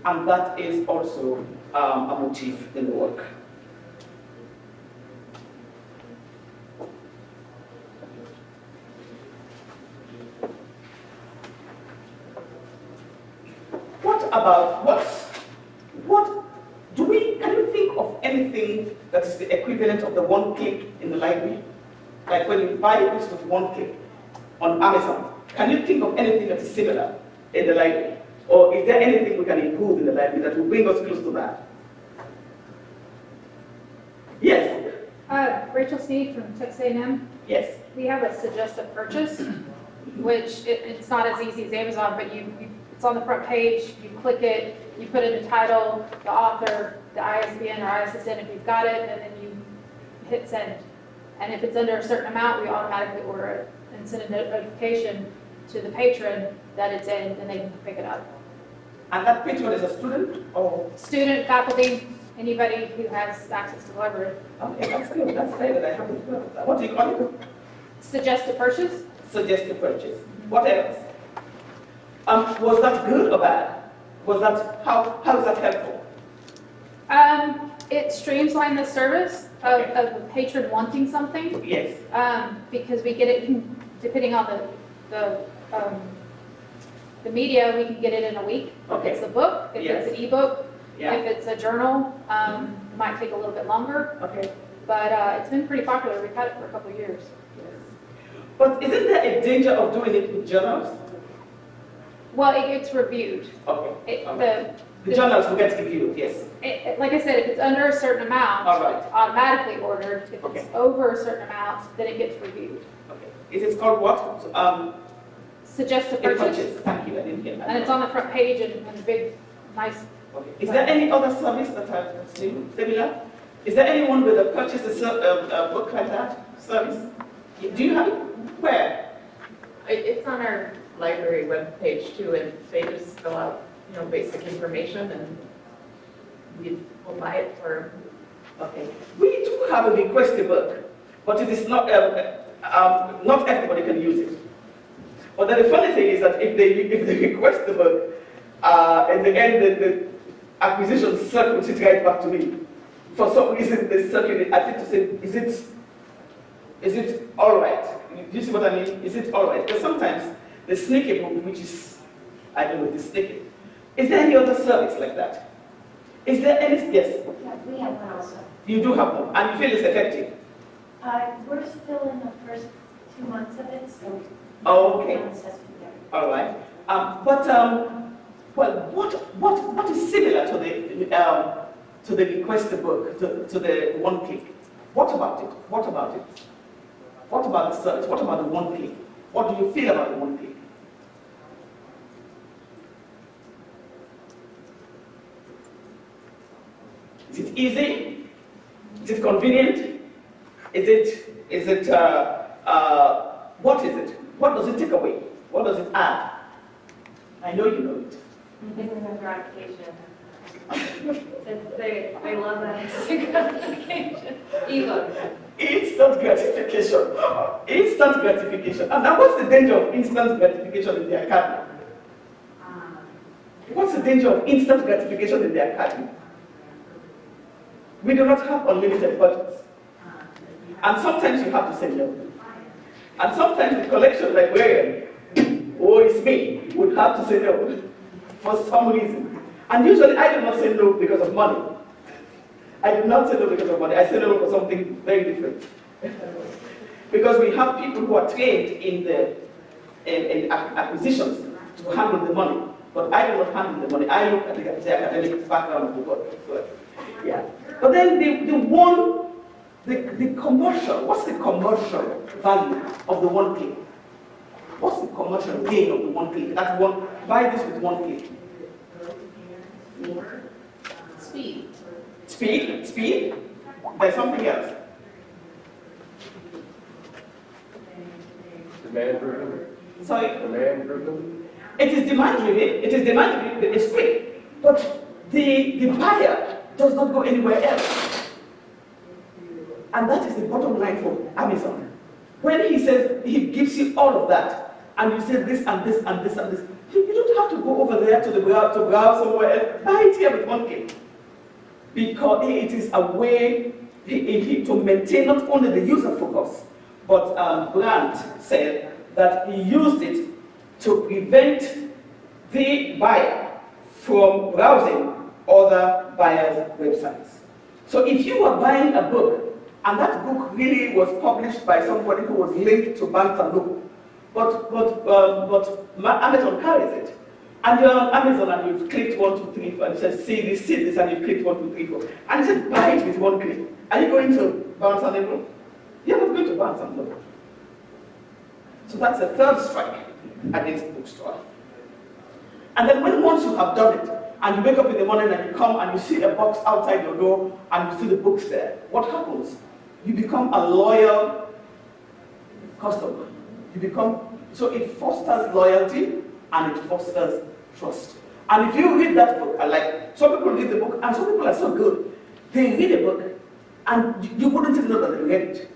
And that is also a motif in the work. What about what's can you think of anything that is the equivalent of the one click in the library? Like when you buy books with one click on Amazon, can you think of anything that is similar in the library? Or is there anything we can improve in the library that will bring us close to that? Yes, Rachel Sneed from Texas A&M. yes. We have a suggested purchase, which it's not as easy as Amazon, but it's on the front page, you click it, you put in the title, the author, the ISBN or ISSN if you've got it, and then you hit send. And if it's under a certain amount, we automatically order it and send a notification to the patron that it's in, and they can pick it up. And that patron is a student or? Student, faculty, anybody who has access to the library. Okay, that's good, that's very good, I haven't heard of that. What do you call it? Suggest a purchase? Suggest to purchase. What else? Was that good or bad? Was that, how is that helpful? It streamlines the service of the patron wanting something, Yes. because we get it, depending on the media, we can get it in a week. If Okay. it's a book, if Yes. it's an ebook, Yeah. if it's a journal, it might take a little bit longer, Okay. but it's been pretty popular. We've had it for a couple of years. But isn't there a danger of doing it with journals? Well, it gets reviewed. Okay. It, The journals will get reviewed, yes. like I said, if it's under a certain amount, All right. it's automatically ordered. If Okay. it's over a certain amount, then it gets reviewed. Okay. Is it called what? Suggest a A purchase, purchase. Thank you, I didn't hear that. and it's on the front page and a big, nice. Okay. Is there any other service that are similar? Is there anyone with a purchase a book like that service? Do you have it? Where? It's on our library webpage too, and they just fill out, basic information, and we will buy it for. Okay. We do have a request a book, but it is not, not everybody can use it. But then the funny thing is that if they request the book, in the end, the acquisition circles it right back to me. For some reason, they circle it. I think to say, is it all right? Do you see what I mean? Is it all right? Because sometimes the sneaky book, which is, I don't know, the sneaky. Is there any other service like that? Is there any, yes? Yeah, we have one also. You do have one, and you feel it's effective? We're still in the first 2 months of it, so. Oh, okay. no assessment yet. All right. Well, what is similar to the request book, to the one click? What about it? What about it? What about the service? What about the one click? What do you feel about the one click? Is it easy? Is it convenient? Is it, what is it? What does it take away? What does it add? I know you know it. Instant gratification. They love that instant gratification. Ebook. Instant gratification. Instant gratification. And now what's the danger of instant gratification in the academy? What's the danger of instant gratification in the academy? We do not have unlimited budgets. And sometimes you have to say no. And sometimes the collection librarian, or it's me, would have to say no for some reason. And usually I do not say no because of money. I do not say no because of money. I say no for something very different. Because we have people who are trained in acquisitions to handle the money. But I do not handle the money. I look at the academic background of the work. So, yeah. But then the commercial, what's the commercial value of the one click? What's the commercial gain of the one click? That one, buy this with one click. Speed. Speed? Speed? There's something else. Demand driven? Sorry? Demand driven? It is demand driven. It is demand driven. It's quick. But the buyer does not go anywhere else. And that is the bottom line for Amazon. When he says, he gives you all of that, and you say this and this and this and this, you don't have to go over there to browse somewhere else. Buy it here with one click. Because it is a way to maintain not only the user focus, but Brandt said that he used it to prevent the buyer from browsing other buyers' websites. So if you were buying a book, and that book really was published by somebody who was linked to Barnes & Noble, but Amazon carries it, and you're on Amazon and you've clicked 1, 2, 3, 4, and it says, see this, and you've clicked 1, 2, 3, 4, and it says, buy it with one click. Are you going to Barnes & Noble? You're not going to Barnes & Noble. So that's the third strike against the bookstore. And then once you have done it, and you wake up in the morning and you come and you see a box outside your door and you see the books there, what happens? You become a loyal customer. So it fosters loyalty and it fosters trust. And if you read that book, like some people read the book, and some people are so good, they read a book and you wouldn't even know that they read it.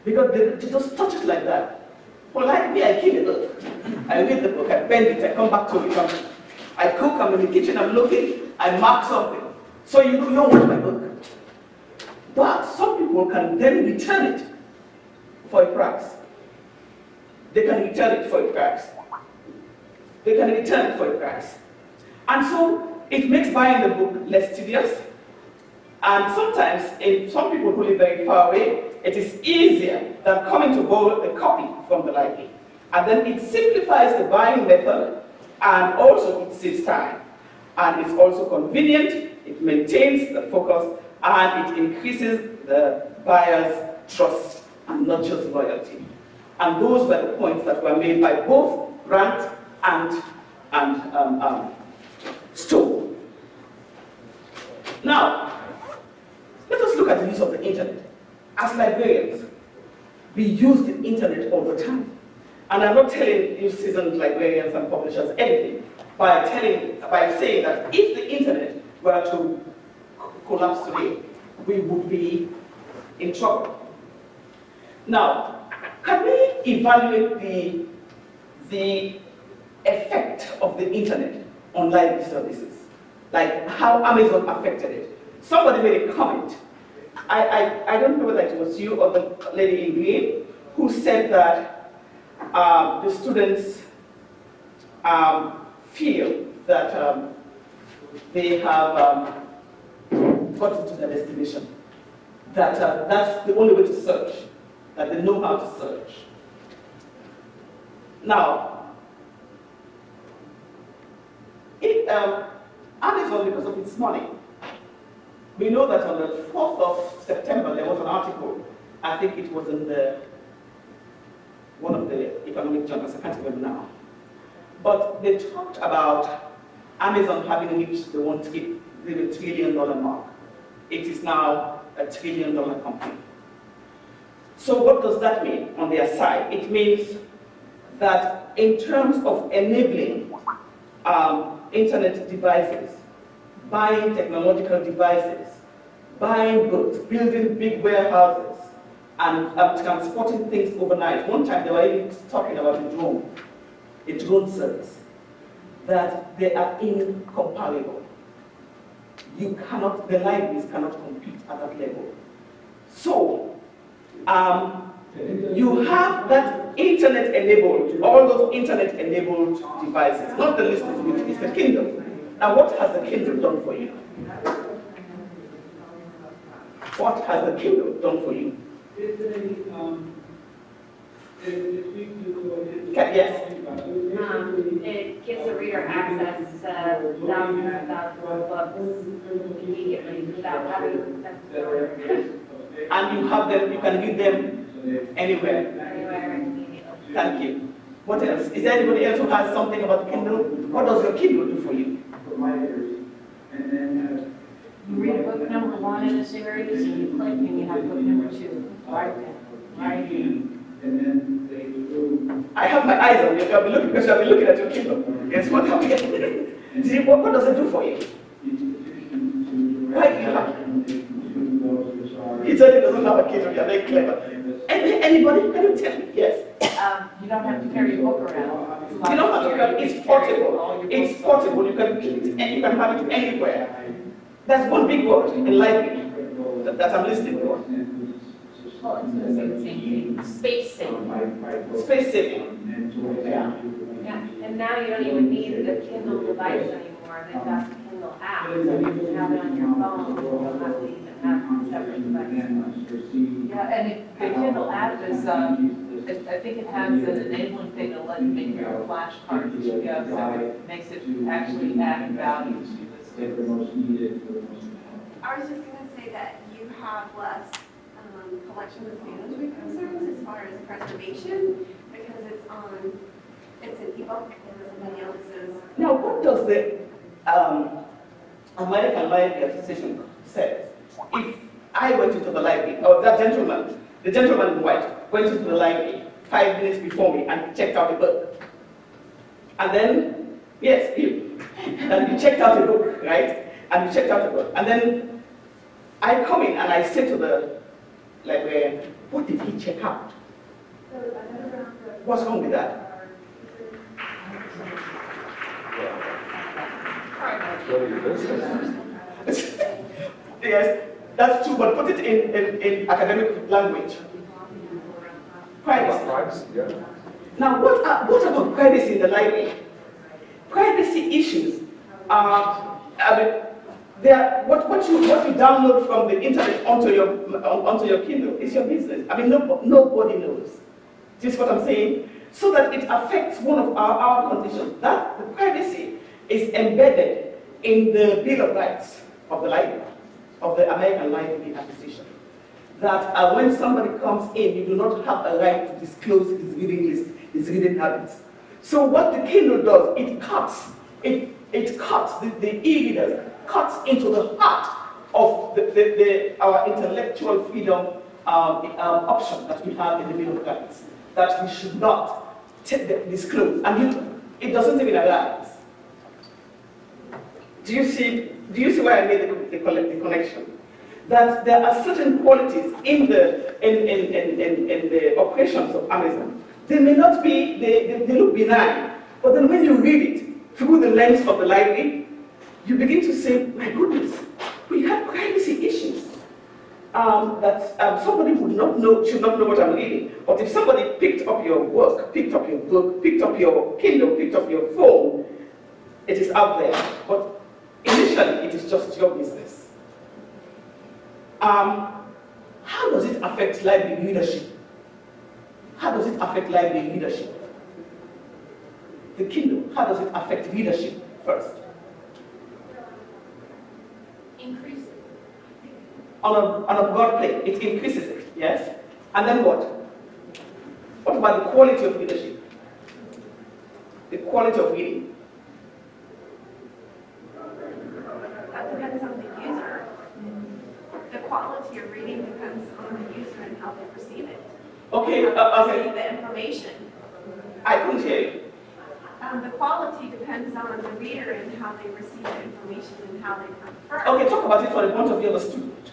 Because they just touch it like that. Well, like me, I keep a book. I read the book, I bend it, I come back to it. I cook, I'm in the kitchen, I'm looking, I mark something. So you don't want my book. But some people can then return it for a price. They can return it for a price. They can return it for a price. And so it makes buying the book less tedious. And sometimes, in some people who live very far away, it is easier than coming to borrow a copy from the library. And then it simplifies the buying method, and also it saves time. And it's also convenient, it maintains the focus, and it increases the buyer's trust and not just loyalty. And those were the points that were made by both Grant and Stowe. Now, let us look at the use of the internet. As librarians, we use the internet all the time. And I'm not telling you seasoned librarians and publishers anything by saying that if the internet were to collapse today, we would be in trouble. Now, can we evaluate the effect of the internet on library services? Like how Amazon affected it. Somebody made a comment. I don't know whether it was you or the lady in green who said that the students feel that they have gotten to their destination. That that's the only way to search, that they know how to search. Now, Amazon, because of its money, we know that on the 4th of September, there was an article, I think it was in one of the economic journals, I can't remember now. But they talked about Amazon having reached the $1 trillion mark. It is now a $1 trillion company. So what does that mean on their side? It means that in terms of enabling internet devices, buying technological devices, buying books, building big warehouses, and transporting things overnight. One time they were even talking about a drone service, that they are incomparable. The libraries cannot compete at that level. So, you have that internet-enabled, all those internet-enabled devices, not the least of which is the Kindle. Now, what has the Kindle done for you? What has the Kindle done for you? Yes? It gives the reader access to thousands and thousands of books immediately without having them to order. And you have them, you can read them anywhere. Anywhere immediately. Thank you. What else? Is there anybody else who has something about the Kindle? What does your Kindle do for you? You read book number 1 in a series, and you click, and you have book number 2. Right there. Right here. I have my eyes on you. I'll be looking at your Kindle. Guess what? What does it do for you? Why do you have it? He said he doesn't have a Kindle. You're very clever. Anybody? Can you tell me? Yes. You don't have to carry a book around. You don't have to carry. It's portable. It's portable. You can keep it, and you can have it anywhere. That's one big word in library that I'm listening for. Well, it's the same thing. Space saving. Space saving. Yeah. Yeah, and now you don't even need the Kindle device anymore. are, they've got the Kindle app, so you can have it on your phone, you don't have to even have separate devices. Yeah, and the Kindle app is, I think it has an enabling thing to let you make your own flashcards as you go, so it makes it actually add value to this. I was just gonna say that you have less collections management concerns as far as preservation, because it's an ebook and somebody else's. Now, what does the American Library Association say? If I went into the library, or that gentleman, the gentleman in white, went into the library 5 minutes before me and checked out a book. And then, yes, and you checked out a book, right? And you checked out a book. And then I come in and I say to the librarian, what did he check out? What's wrong with that? Yes, that's true, but put it in academic language. Privacy. Now, what about privacy in the library? Privacy issues are, what you download from the internet onto your Kindle is your business. I mean, nobody knows. Do you see what I'm saying? So that it affects one of our conditions. That the privacy is embedded in the Bill of Rights of the library, of the American Library Association. That when somebody comes in, you do not have a right to disclose his reading list, his reading habits. So what the Kindle does, it cuts, the e-readers, cuts into the heart of our intellectual freedom option that we have in the Bill of Rights, that we should not disclose, and it doesn't even arise. Do you see where I made the connection? That there are certain qualities in the operations of Amazon. They may not be, they look benign, but then when you read it through the lens of the library, you begin to say, my goodness, we have privacy issues that somebody should not know what I'm reading. But if somebody picked up your work, picked up your book, picked up your Kindle, picked up your phone, it is out there. But initially, it is just your business. How does it affect library leadership? How does it affect library leadership? The Kindle, how does it affect leadership first? Increase it. On a broad plane, it increases it, yes? And then what? What about the quality of leadership? The quality of reading? That depends on the user. The quality of reading depends on the user and how they perceive it. Okay, Perceive the information. I couldn't hear you. The quality depends on the reader and how they receive the information and how they confer. Okay, talk about it from the point of view of a student.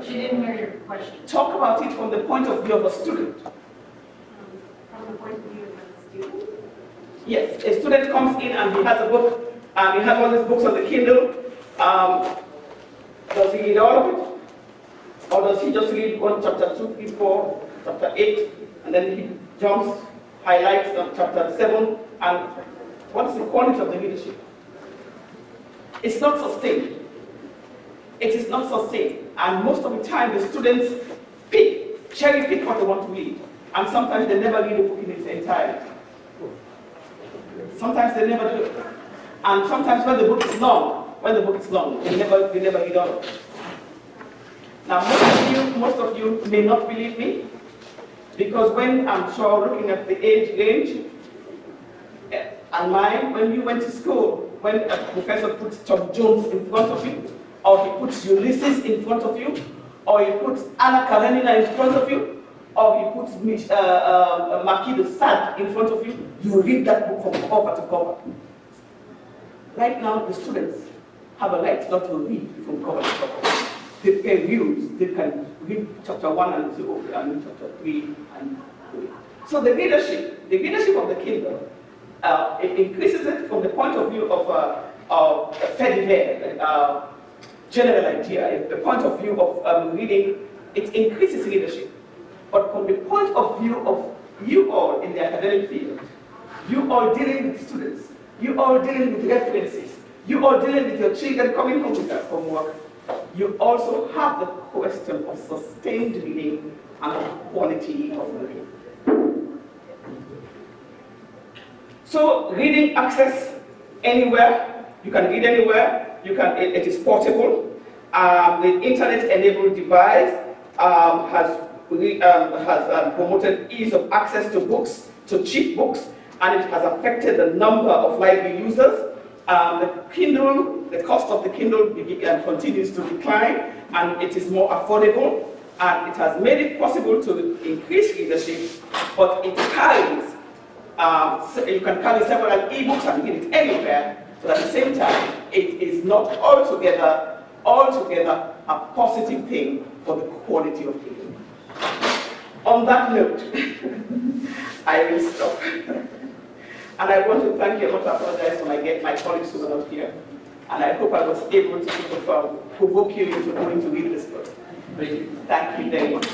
She didn't hear your question. Talk about it from the point of view of a student. From the point of view of the student. Yes, a student comes in and he has a book, he has all his books on the Kindle. Does he read all of it? Or does he just read chapter 2, 3, 4, chapter 8, and then he jumps, highlights chapter 7, and what is the quality of the leadership? It's not sustained. It is not sustained. And most of the time, the students cherry pick what they want to read. And sometimes they never read the book in its entirety. Sometimes they never do. And sometimes when the book is long, they never read all of it. Now, most of you may not believe me, because when I'm sure looking at the age range, and mine, when you went to school, when a professor puts Tom Jones in front of you, or he puts Ulysses in front of you, or he puts Anna Karenina in front of you, or he puts Marquis de Sade in front of you, you read that book from cover to cover. Right now, the students have a right not to read from cover to cover. They can read, they can read chapter 1 and 2, and chapter 3 and 3. So the leadership of the Kindle, it increases it from the point of view of a fair general idea. The point of view of reading, it increases leadership. But from the point of view of you all in the academic field, you all dealing with students, you all dealing with references, you all dealing with your children coming home with their homework, you also have the question of sustained reading and quality of reading. So reading access anywhere, you can read anywhere, it is portable. The internet-enabled device has promoted ease of access to books, to cheap books, and it has affected the number of library users. The cost of the Kindle continues to decline, and it is more affordable, and it has made it possible to increase readership, but it carries, you can carry several e-books and read it anywhere, so at the same time, it is not altogether a positive thing for the quality of reading. On that note, I will stop. And I want to thank you, I want to apologize for my colleagues who are not here. And I hope I was able to provoke you into going to read this book. Thank you very much.